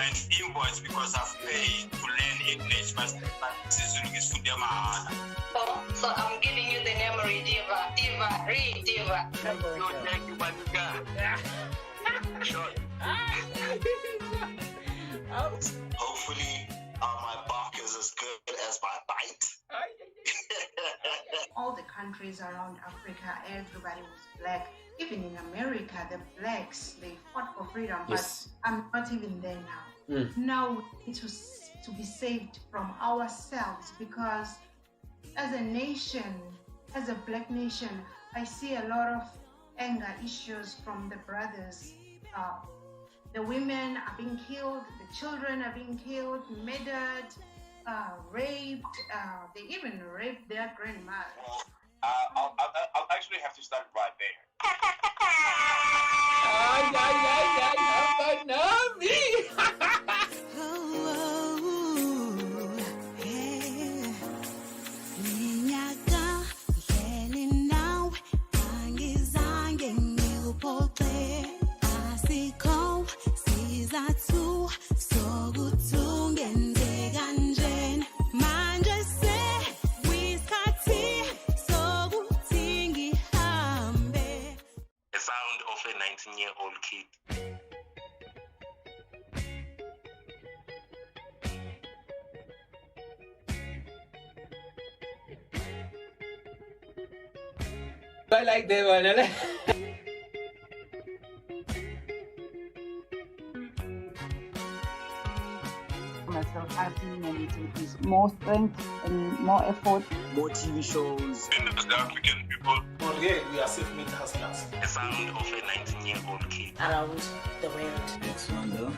an invoice because I've paid to learn English, but Sizulu is for them. So I'm giving you the name Rediva. Rediva. No, thank you, Manuka. Sure. Hopefully, my bark is as good as my bite. All the countries around Africa, everybody was black. Even in America, the blacks, they fought for freedom, Yes. but I'm not even there now. Now we need to be saved from ourselves, because as a nation, as a black nation, I see a lot of anger issues from the brothers. The women are being killed, the children are being killed, murdered, raped. They even raped their grandmother. I'll actually have to start right there. The sound of a 19-year-old kid. I like that one. Myself acting, and it is more strength and more effort. More TV shows. In the African people. But yeah, we are self-made hustlers. The sound of a 19-year-old kid. Around the world. Next one though.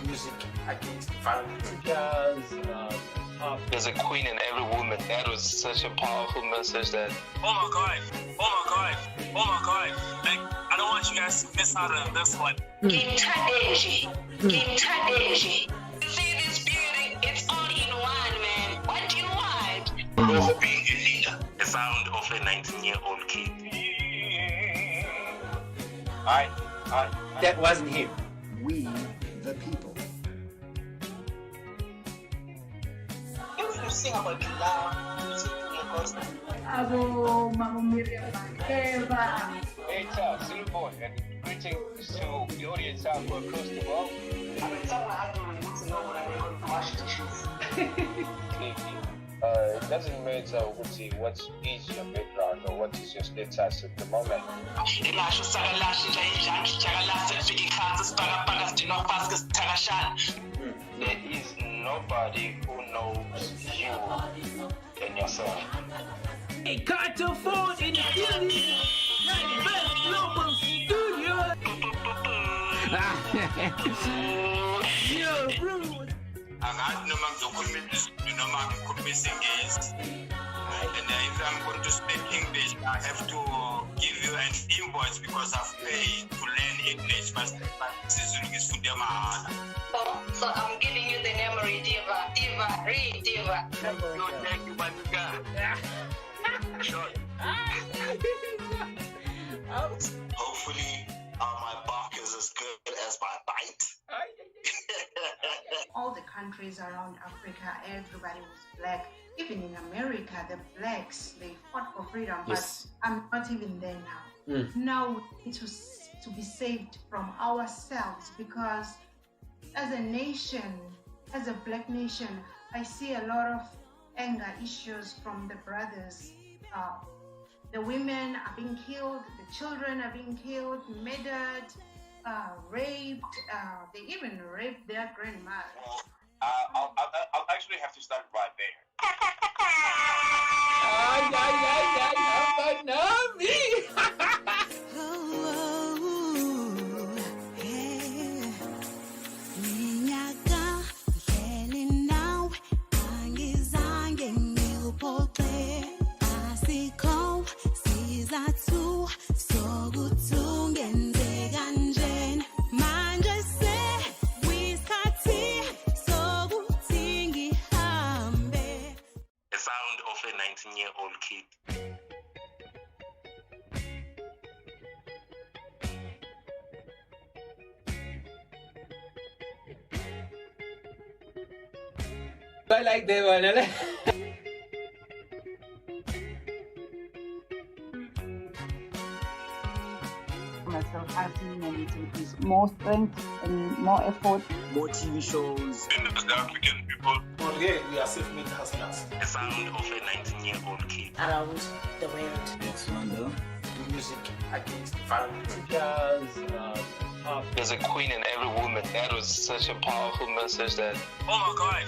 Music against violence. There's a queen in every woman. That was such a powerful message that. Oh my God. Like, I don't want you guys to miss out on this one. Intadeji. See this beauty? It's all in one, man. What do you want? For being a leader. The sound of a 19-year-old kid. That wasn't him. We, the people. If you sing about love, you sing to your gospel. Abo, Mama Miriam, Eva. Hey, Charles, Silver Boy, and greetings to the audience out across the world. I mean, someone had to know when I went to wash dishes. It doesn't matter what is your background or what is your status at the moment. There is nobody who knows you than yourself. Hey, Carter Ford in the building. Best Global Studio. Yo, bro. And if I'm going to speak English, I have to give you an invoice because I've paid to learn English, but Sizulu is for them. So I'm giving you the name Rediva. Rediva. No, thank you, Manuka. Sure. Hopefully, my bark is as good as my bite. All the countries around Africa, everybody was black. Even in America, the blacks, they fought for freedom, Yes. but I'm not even there now. Now we need to be saved from ourselves, because as a nation, as a black nation, I see a lot of anger issues from the brothers. The women are being killed, the children are being killed, murdered, raped. They even raped their grandmother. I'll actually have to start right there. The sound of a 19-year-old kid. I like that one. I like. Myself happy and it will be more strength and more effort. More TV shows. The African people. Here we are self-made hustlers. The sound of a 19-year-old kid. Around the world. Next Rwanda. Music against violence. There's a queen in every woman. That was such a powerful message that. Oh my God.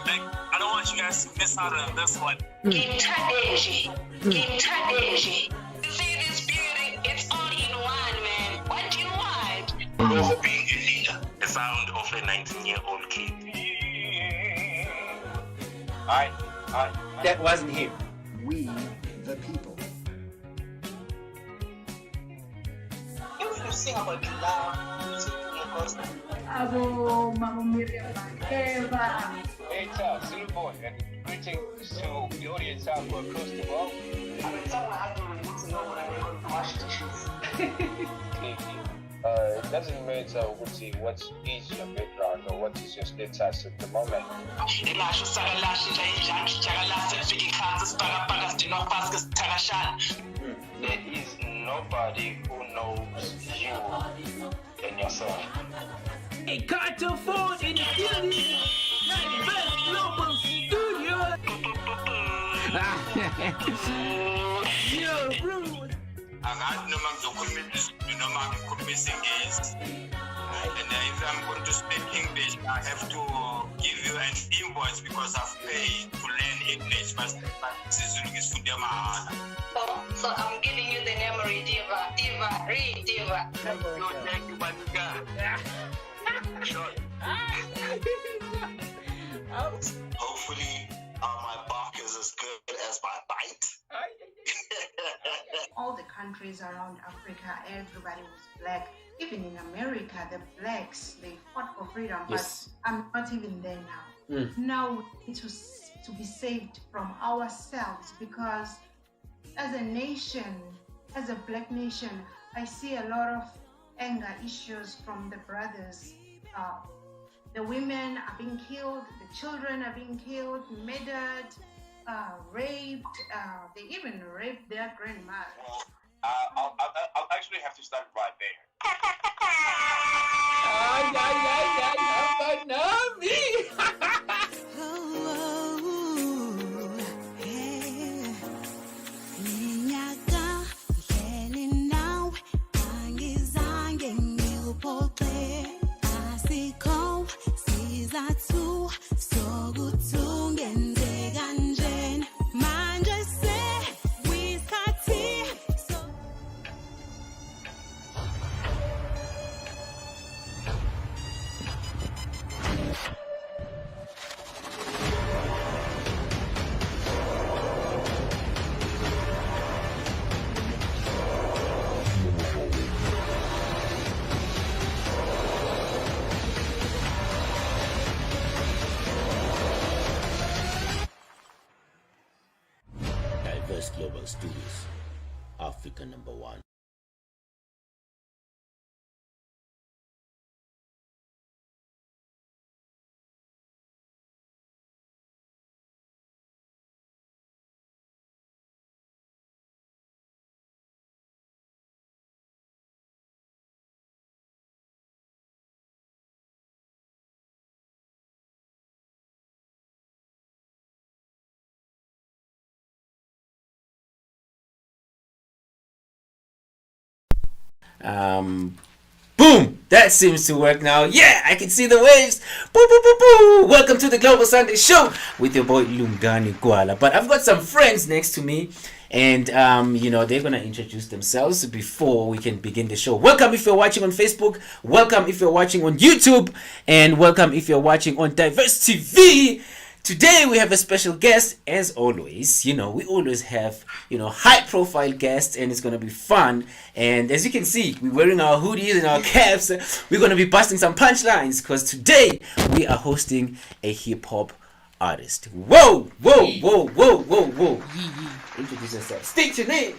Like, I don't want you guys to miss out on this one. Intradeji. See this beauty? It's all in one, man. What do you want? Of being a leader. The sound of a 19-year-old kid. That wasn't him. We, the people. If you sing about love, you sing to your gospel. Abo, Mama Miriam, Eva. Hey, Zulu boy, and greetings to the audience out across the world. I mean, someone had to need to know what I'm going to wash dishes. It doesn't matter what is your background or what is your status at the moment. There is nobody who knows you than yourself. A Carter Ford in the building. Best Global Studio. Yo, bro. And if I'm going to speak English, I have to give you an invoice because I've paid to learn English. But So I'm giving you the name Rediva. Rediva. thank you, my God. Sure. Hopefully, my bark is as good as my bite. All the countries around Africa, everybody was black. Even in America, the blacks, they fought for freedom, Yes. but I'm not even there now. Now we need to be saved from ourselves, because as a nation, as a black nation, I see a lot of anger issues from the brothers. The women are being killed, the children are being killed, murdered, raped. They even raped their grandma. I'll actually have to start right there. Diverse Global Studios, Africa #1. Boom! That seems to work now. Yeah, I can see the waves. Boo, boo, boo, boo. Welcome to the Global Sunday Show with your boy Lungani Gwala. But I've got some friends next to me, and they're gonna introduce themselves before we can begin the show. Welcome if you're watching on Facebook. Welcome if you're watching on YouTube, and welcome if you're watching on Diverse TV. Today we have a special guest, as always. We always have, high-profile guests, and it's gonna be fun. And as you can see, we're wearing our hoodies and our caps. We're gonna be busting some punchlines, because today we are hosting a hip-hop artist. Whoa! Introduce yourself. State your name.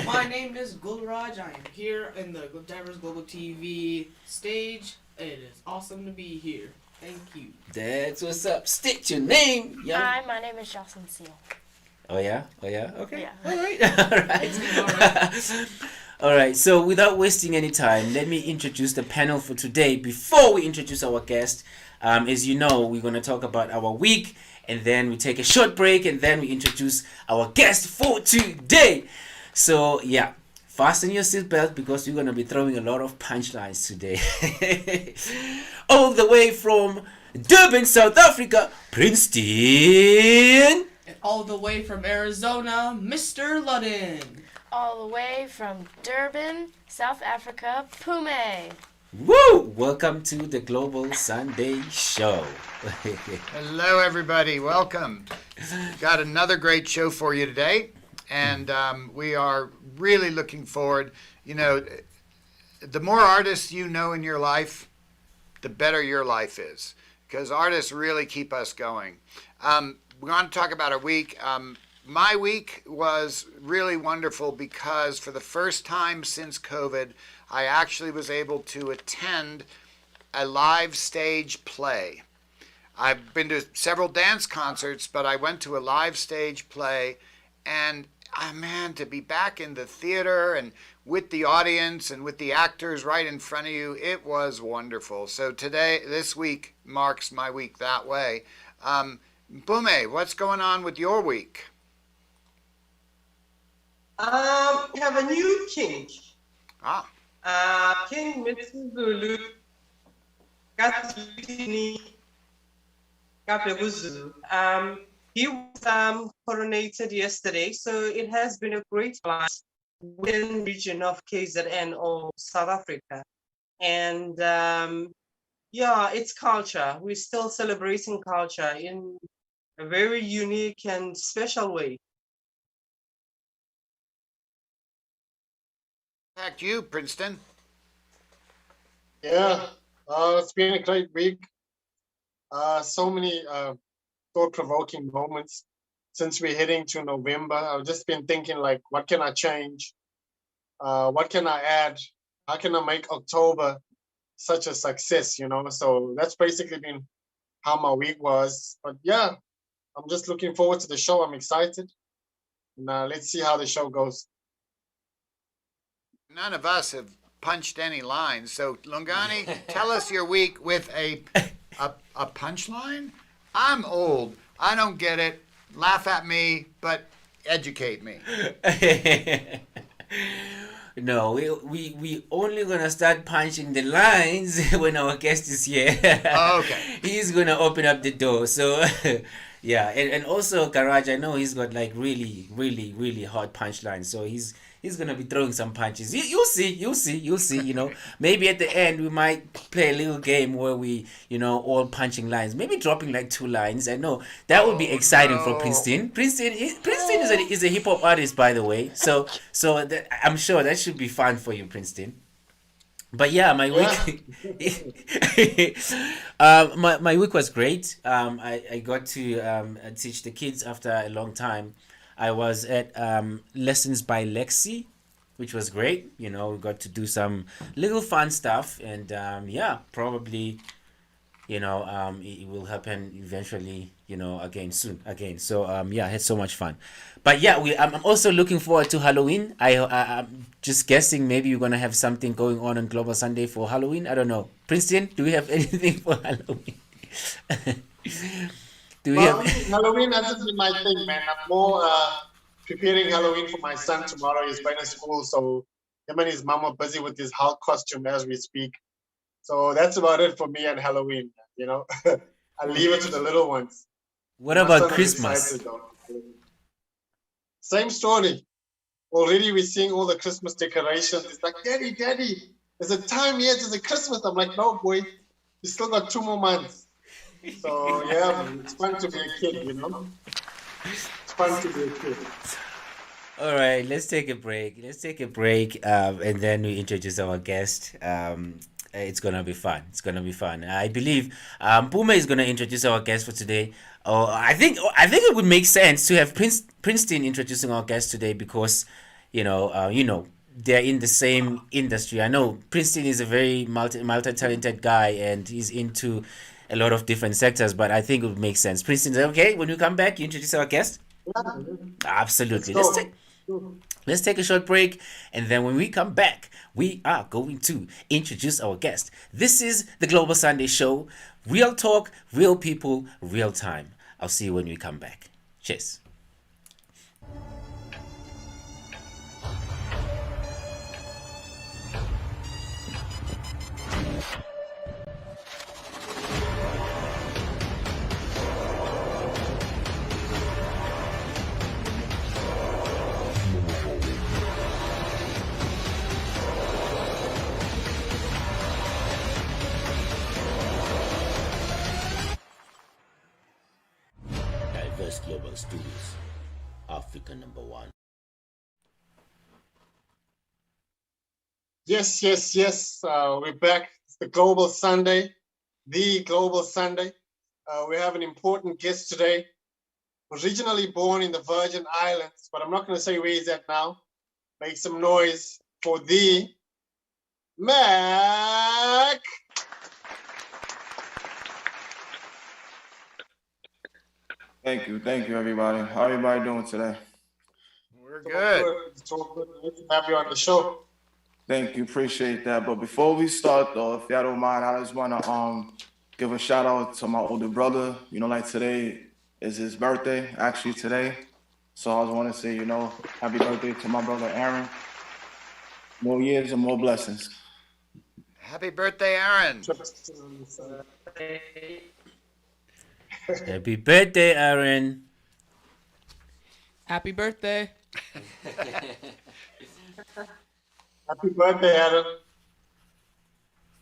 My name is Gulraj. I am here in the Diverse Global TV stage It is awesome to be here. Thank you. That's what's up. State your name. Young. Hi, my name is Jocelyn Seal. Oh yeah? Okay. Yeah. All right. All right. So without wasting any time, let me introduce the panel for today. Before we introduce our guest, as you know, we're going to talk about our week, and then we take a short break, and then we introduce our guest for today. So yeah, fasten your seatbelt because we're going to be throwing a lot of punchlines today. All the way from Durban, South Africa, Princeton. And all the way from Arizona, Mr. Ludden. All the way from Durban, South Africa, Pume. Woo! Welcome to the Global Sunday Show. Hello, everybody. Welcome. Got another great show for you today, and we are really looking forward. You know, the more artists you know in your life, the better your life is, because artists really keep us going. We're going to talk about our week. My week was really wonderful because for the first time since COVID, I actually was able to attend a live stage play. I've been to several dance concerts, but I went to a live stage play, and man, to be back in the theater and with the audience and with the actors right in front of you, it was wonderful. So this week marks my week that way. Pume, what's going on with your week? We have a new king. King Metsuzulu Katlini Kaplebuzu. He was coronated yesterday, so it has been a great blast within the region of KZN or South Africa. And yeah, it's culture. We're still celebrating culture in a very unique and special way. Back to you, Princeton. Yeah, it's been a great week. So many thought-provoking moments since we're heading to November. I've just been thinking, like, what can I change? What can I add? How can I make October such a success, you know? So that's basically been how my week was. But yeah, I'm just looking forward to the show. I'm excited. And let's see how the show goes. None of us have punched any lines. So, Lungani, tell us your week with a punchline? I'm old. I don't get it. Laugh at me, but educate me. No, we only gonna start punching the lines when our guest is here. Okay. He's gonna open up the door. So yeah, and also Garage, I know he's got like really hot punchlines. So he's gonna be throwing some punches. You'll see. You know, maybe at the end we might play a little game where we, you know, all punching lines. Maybe dropping like 2 lines. I know that would be exciting for Princeton. Princeton is a hip hop artist, by the way. So I'm sure that should be fun for you, Princeton. But yeah, my week, my week was great. I got to teach the kids after a long time. I was at Lessons by Lexi, which was great. You know, we got to do some little fun stuff, and yeah, probably, you know, it will happen eventually, you know, soon. So yeah, I had so much fun. But yeah, I'm also looking forward to Halloween. I'm just guessing maybe we're gonna have something going on Global Sunday for Halloween. I don't know. Princeton, do we have anything for Halloween? Halloween hasn't been my thing, man. I'm more preparing Halloween for my son tomorrow. He's going to school, so him and his mom are busy with his Hulk costume as we speak. So that's about it for me and Halloween, you know. I leave it to the little ones. What about Christmas? Same story. Already we're seeing all the Christmas decorations. It's like, Daddy, there's a time yet, it's a Christmas. I'm like, no, boy, you still got 2 more months. So yeah, it's fun to be a kid, you know. It's fun to be a kid. All right, let's take a break. And then we introduce our guest. It's gonna be fun. I believe Pume is gonna introduce our guest for today. I think it would make sense to have Princeton introducing our guest today because, you know, they're in the same industry. I know Princeton is a very multi-talented guy, and he's into a lot of different sectors, but I think it would make sense. Princeton, is that okay? When you come back, you introduce our guest? Absolutely. Let's take a short break, and then when we come back, we are going to introduce our guest. This is the Global Sunday Show. Real talk, real people, real time. I'll see you when we come back. Cheers. Diverse Global Studios, Africa #1. Yes, yes, yes. We're back. It's the Global Sunday, the Global Sunday. We have an important guest today. Originally born in the Virgin Islands, but I'm not going to say where he's at now. Make some noise for the Mac. Thank you, everybody. How everybody doing today? We're good. It's all good. Nice to have you on the show. Thank you, appreciate that. But before we start, though, if y'all don't mind, I just want to give a shout out to my older brother. You know, like today is his birthday, actually today. So I just want to say, you know, happy birthday to my brother Aaron. More years and more blessings. Happy birthday, Aaron. Happy birthday, Aaron. Happy birthday. Happy birthday, Aaron.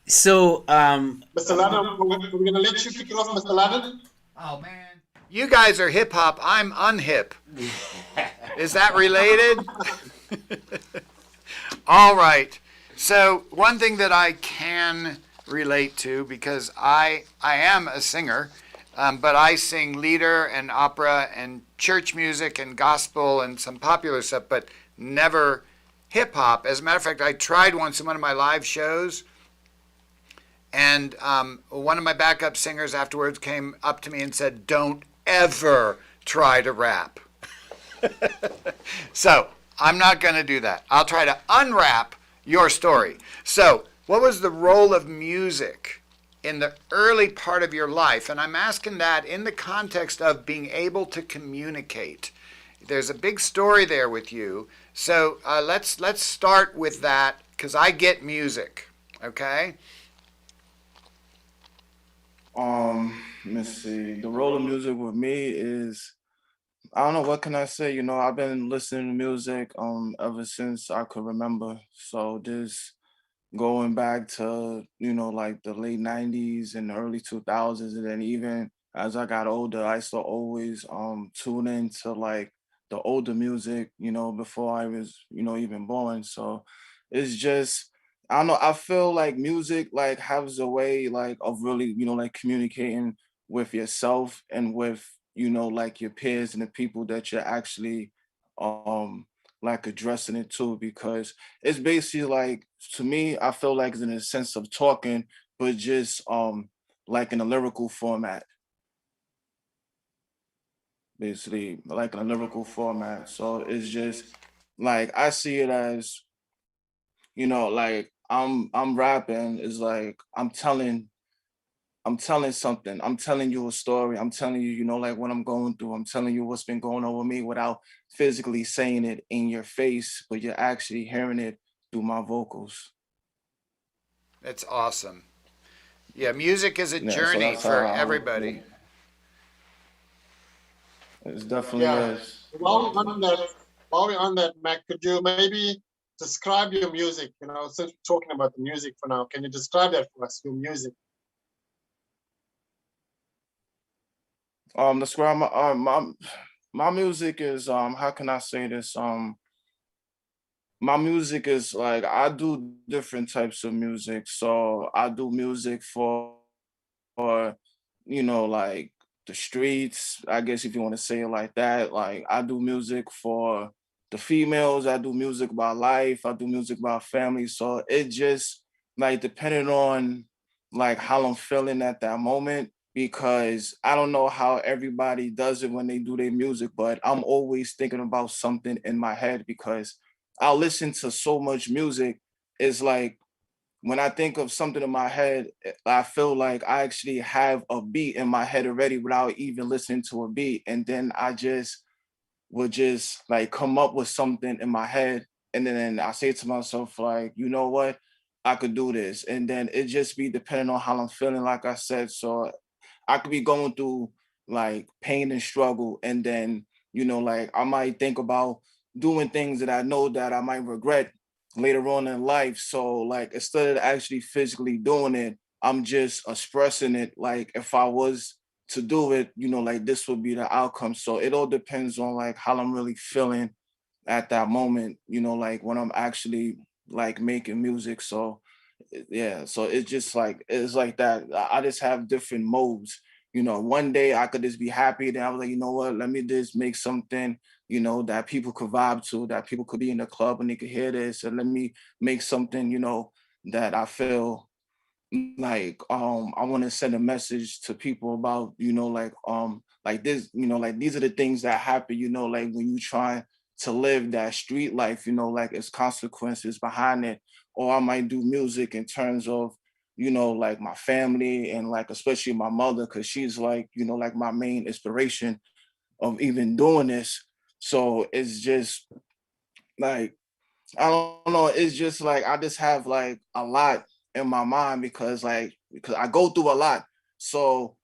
So, Mr. Laden, we're going to let you kick it off, Mr. Laden. Oh, man. You guys are hip hop. I'm unhip. Is that related? All right. So one thing that I can relate to, because I am a singer, but I sing lieder and opera and church music and gospel and some popular stuff, but never hip hop. As a matter of fact, I tried once in one of my live shows, and one of my backup singers afterwards came up to me and said, "Don't ever try to rap." So I'm not going to do that. I'll try to unwrap your story. So what was the role of music in the early part of your life? And I'm asking that in the context of being able to communicate. There's a big story there with you. So let's start with that, because I get music. Okay? Let's see. The role of music with me is, I don't know, what can I say? You know, I've been listening to music ever since I could remember. So this going back to, you know, like the late 90s and the early 2000s. And then even as I got older, I used to always tune into like the older music, you know, before I was, you know, even born. So it's just, I don't know, I feel like music like has a way like of really, you know, like communicating with yourself and with, you know, like your peers and the people that you're actually like addressing it to, because it's basically like, to me, I feel like it's in a sense of talking, but just like in a lyrical format. Basically like in a lyrical format. So it's just like, I see it as, you know, like I'm rapping is like I'm telling something. I'm telling you a story. I'm telling you, you know, like what I'm going through. I'm telling you what's been going on with me without physically saying it in your face, but you're actually hearing it through my vocals. That's awesome. Yeah, music is a journey for everybody. It definitely is. While we're on that, Mac, could you maybe describe your music? You know, since we're talking about the music for now, can you describe that for us, your music? Describe my music is how can I say this? My music is like, I do different types of music. So I do music for you know, like the streets, I guess if you want to say it like that. Like I do music for the females. I do music about life. I do music about family. So it just like depending on like how I'm feeling at that moment, because I don't know how everybody does it when they do their music, but I'm always thinking about something in my head because I'll listen to so much music. It's like when I think of something in my head, I feel like I actually have a beat in my head already without even listening to a beat. And then I just would just like come up with something in my head. And then I say to myself, like, you know what? I could do this. And then it just be depending on how I'm feeling, like I said. So I could be going through like pain and struggle. And then, you know, like I might think about doing things that I know that I might regret later on in life. So like instead of actually physically doing it, I'm just expressing it. Like if I was to do it, you know, like this would be the outcome. So it all depends on like how I'm really feeling at that moment, you know, like when I'm actually like making music. So yeah, so it's just like it's like that. I just have different modes. You know, one day I could just be happy, then I was like, you know what, let me just make something, you know, that people could vibe to, that people could be in the club and they could hear this, and let me make something, you know, that I feel like I want to send a message to people about, you know, like this, you know, like these are the things that happen, you know, like when you try to live that street life, you know, like it's consequences behind it. Or I might do music in terms of, you know, like my family and like especially my mother, because she's like, you know, like my main inspiration of even doing this. So it's just like I don't know. It's just like I just have like a lot in my mind because I go through a lot. So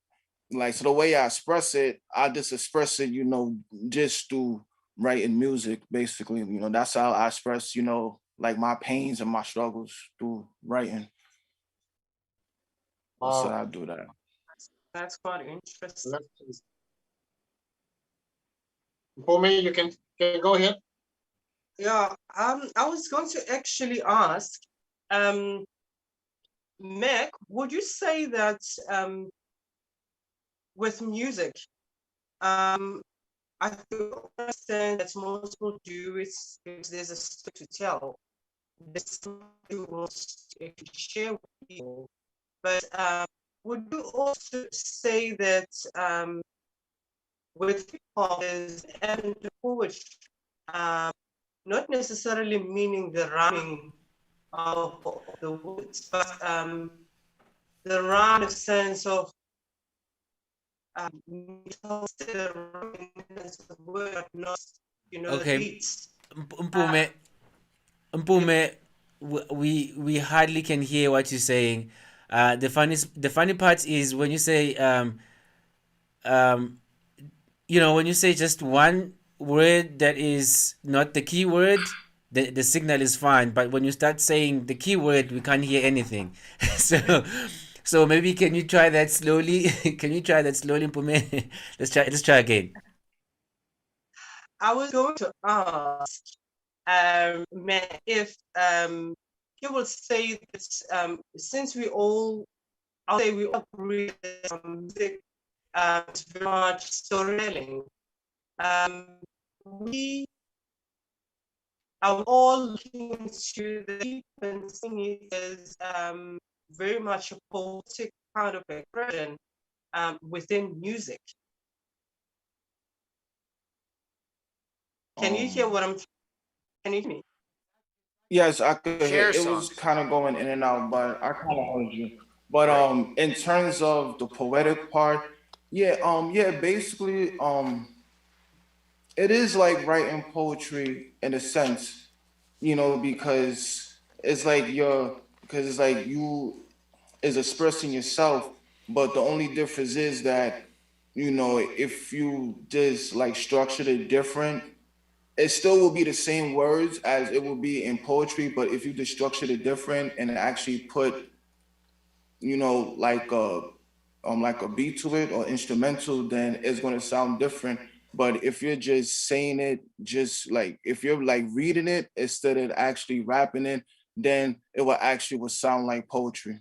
like so the way I express it, I just express it, you know, just through writing music, basically. You know, that's how I express, you know, like my pains and my struggles through writing. So I do that. That's quite interesting. Mpumi, you can go ahead. Yeah, I was going to actually ask, Mac, would you say that with music, I understand that most people do is if there's a story to tell, there's something you want to share with people. But would you also say that with hip hop is an poetry? Not necessarily meaning the rhyming of the words, but the rhyme sense of word, not, you know, Okay. the beats. Mpume, we hardly can hear what you're saying. The funny part is when you say you know, when you say just one word that is not the key word, the signal is fine. But when you start saying the key word, we can't hear anything. So maybe can you try that slowly? Can you try that slowly, Mpume? Let's try again. I was going to ask, if you will say that since I'll say we all agree that music is very much storytelling. We are all looking into the deep and seeing it as very much a poetic kind of expression within music. Can you hear what I'm? Can you hear me? Yes, I could hear. Share It was songs. kind of going in and out, but I kind of heard you. But in terms of the poetic part, yeah, basically, it is like writing poetry in a sense, you know, because it's like you is expressing yourself, but the only difference is that, you know, if you just like structured it different, it still will be the same words as it will be in poetry, but if you just structured it different and actually put, you know, like a beat to it or instrumental, then it's gonna sound different. But if you're just saying it, just like if you're like reading it instead of actually rapping it, then it will actually sound like poetry.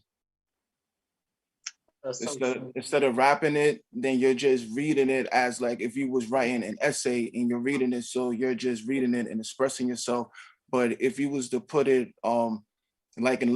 That's so true. Instead of rapping it, then you're just reading it as like if you was writing an essay and you're reading it, so you're just reading it and expressing yourself. But if you was to put it like in